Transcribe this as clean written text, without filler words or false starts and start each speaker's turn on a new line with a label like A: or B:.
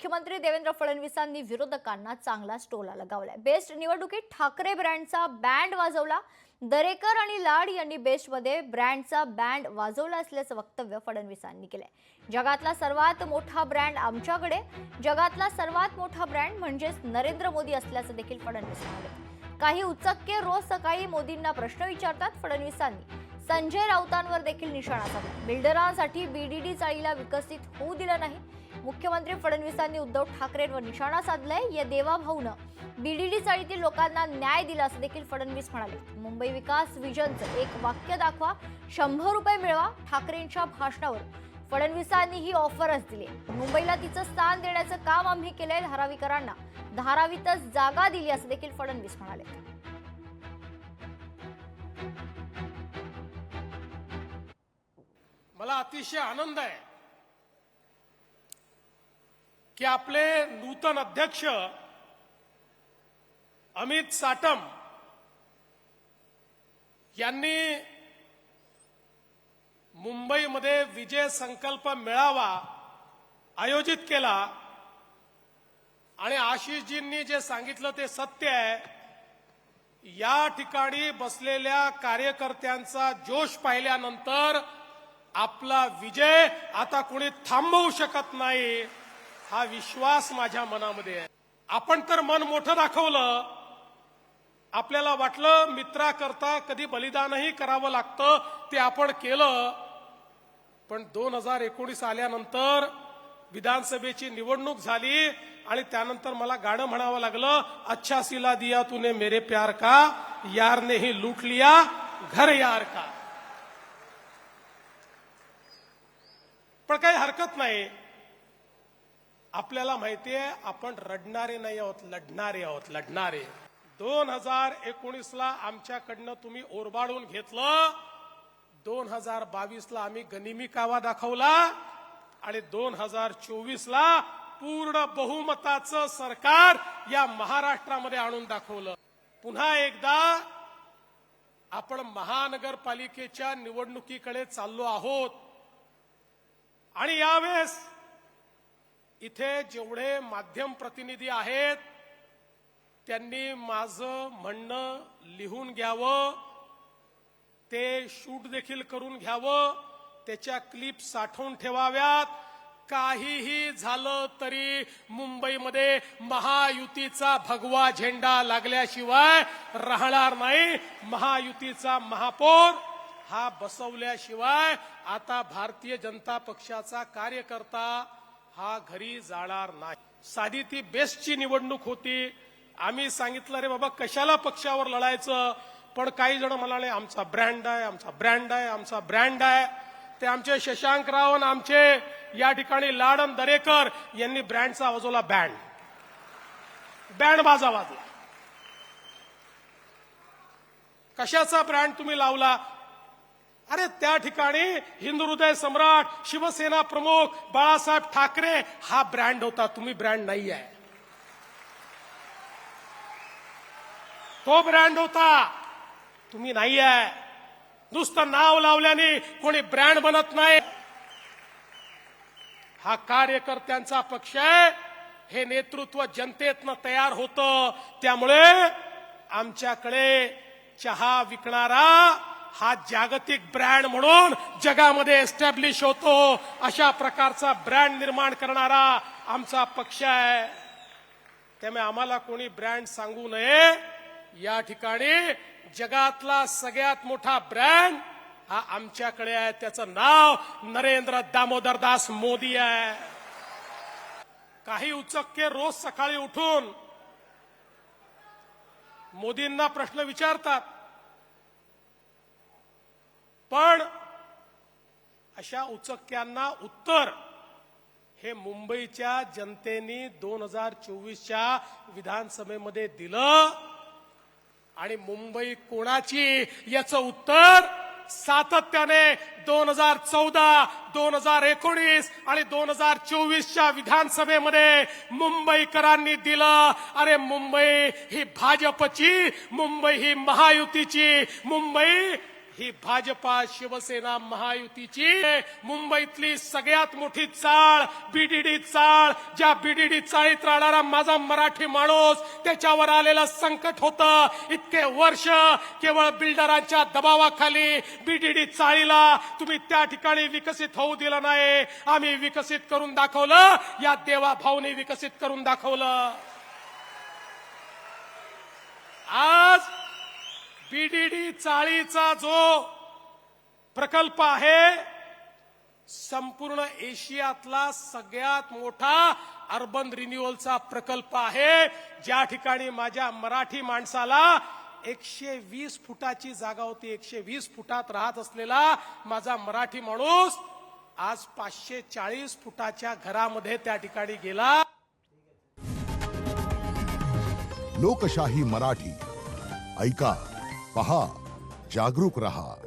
A: मुख्यमंत्री देवेंद्र फडणवीसांनी विरोधकांना चांगलाच टोला लगावलाय। बेस्ट निवडणुकीत ठाकरे ब्रँडचा बँड वाजवला। दरेकर आणि लाड यांनी बेस्टमध्ये ब्रँडचा बँड वाजवला असल्याचं वक्तव्य फडणवीसांनी केलंय। जगातला सर्वात मोठा ब्रँड आमच्याकडे, जगातला सर्वात मोठा ब्रँड म्हणजेच नरेंद्र मोदी असल्याचं देखील फडणवीस म्हणाले। काही उचक्के रोज सकाळी मोदींना प्रश्न विचारतात। फडणवीसांनी संजय राऊतांवर देखील निशाणा साधला। बिल्डरांसाठी बीडीडी चाळीला विकसित होऊ दिलं नाही। मुख्यमंत्री फडणवीसांनी उद्धव ठाकरेंवर निशाणा साधलाय। या देवाभाऊनं बीडीडी चाळीतील लोकांना न्याय दिला असं देखील फडणवीस म्हणाले। मुंबई विकास विजनचं एक वाक्य दाखवा, 100 रुपये मिळवा। ठाकरेंच्या भाषणावर फडणवीसांनी ही ऑफरच दिली। मुंबईला तिचं स्थान देण्याचं काम आम्ही केलंय। धारावीकरांना धारावीतच जागा दिली असं देखील फडणवीस म्हणाले।
B: मला अतिशय आनंद आहे की आपले नूतन अध्यक्ष अमित साटम यांनी मुंबईमध्ये विजय संकल्प मेळावा आयोजित केला आणि आशिषजींनी जे सांगितलं ते सत्य आहे। या ठिकाणी बसलेल्या कार्यकर्त्यांचा जोश पाहिल्यानंतर आपला विजय आता कोणी थांबवू शकत नाही हा विश्वास माझ्या मनामध्ये आहे। आपण तर मन मोठं दाखवलं, आपल्याला वाटलं मित्राकरता कधी बलिदानही करावं लागतं, ते आपण केलं। पण 2019 आल्यानंतर विधानसभेची निवडणूक झाली आणि त्यानंतर मला गाणं म्हणावं लागलं, अच्छा सिला दिया तूने मेरे प्यार का, यार ने ही लूट लिया घर यार का। पण काही हरकत नाही, आपल्याला माहितीये आपण रडणारे नाही आहोत, लढणारे आहोत, लढणारे। 2019ला आमच्याकडनं तुम्ही ओरबाडून घेतलं, 2022ला आम्ही गनिमी कावा दाखवला आणि 2024ला पूर्ण बहुमताचं सरकार या महाराष्ट्रामध्ये आणून दाखवलं। पुन्हा एकदा आपण महानगरपालिकेच्या निवडणुकीकडे चाललो आहोत आणि यावेळेस इथे जेवढे माध्यम प्रतिनिधी आहेत त्यांनी माझं म्हणणं लिहून घ्यावं, ते शूट देखील करून घ्यावं, त्याच्या क्लिप साठवून ठेवाव्यात। काहीही झालं तरी मुंबईमध्ये महायुतीचा भगवा झेंडा लागल्याशिवाय राहणार नाही। महायुतीचा महापौर हा बसवल्याशिवाय आता भारतीय जनता पक्षाचा कार्यकर्ता हा घरी जाणार नाही। साधी ती बेस्टची निवडणूक होती, आम्ही सांगितलं रे बाबा कशाला पक्षावर लढायचं, पण काही जण म्हणाले आमचा ब्रँड आहे, आमचा ब्रँड आहे, आमचा ब्रँड आहे। ते आमचे शशांकराव आणि आमचे या ठिकाणी लाडन दरेकर यांनी ब्रँडचा वाजवला, बँड बाजा वाजला। कशाचा ब्रँड तुम्ही लावला? अरे त्या ठिकाणी हिंदुहृदय सम्राट शिवसेना प्रमुख बाळासाहेब ठाकरे हा ब्रँड होता, तुम्ही ब्रँड नाही आहे। तो ब्रँड होता, तुम्ही नाही आहे। नुसतं नाव लावल्याने कोणी ब्रँड बनत नाही। हा कार्यकर्त्यांचा पक्ष आहे, हे नेतृत्व जनतेतनं तयार होतं। त्यामुळे आमच्याकडे चहा विकणारा हा जागतिक ब्रँड म्हणून जगामध्ये एस्टॅब्लिश होतो, अशा प्रकारचा ब्रँड निर्माण करणारा आमचा पक्ष आहे। त्यामुळे आम्हाला कोणी ब्रँड सांगू नये। या ठिकाणी जगातला सगळ्यात मोठा ब्रँड हा आमच्याकडे आहे, त्याचं नाव नरेंद्र दामोदरदास मोदी आहे। काही उचक्के रोज सकाळी उठून मोदींना प्रश्न विचारतात, पण अशा उचक्यांना उत्तर हे मुंबईच्या जनतेने 2024च्या विधानसभेमध्ये दिलं आणि मुंबई कोणाची याचं उत्तर सातत्याने 2014, 2019 आणि 2024च्या विधानसभेमध्ये मुंबईकरांनी दिलं। अरे मुंबई ही भाजपची, मुंबई ही महायुतीची, मुंबई ही भाजपा शिवसेना महायुतीची मुंबईतली सगळ्यात मोठी चाळ बीडीडी चाळ. ज्या बीडीडी चाळीत राहणारा माझा मराठी माणूस, त्याच्यावर आलेलं संकट होतं. इतके वर्ष केवळ बिल्डरांच्या दबावाखाली बीडीडी चाळीला तुम्ही त्या ठिकाणी विकसित होऊ दिलं नाही. आम्ही विकसित करून दाखवलं. या देवा भाऊने विकसित करून दाखवलं. आज बीडीडी चाळीचा जो प्रकल्प आहे, संपूर्ण एशियातला सगळ्यात मोठा अर्बन रिन्युअलचा प्रकल्प आहे. ज्या ठिकाणी माझ्या मराठी माणसाला 120 फुटाची जागा होती, 120 फुटात राहत असलेला माझा मराठी माणूस आज 540 फुटाच्या घरामध्ये त्या ठिकाणी गेला.
C: लोकशाही मराठी ऐका, पहा, जागरूक रहा.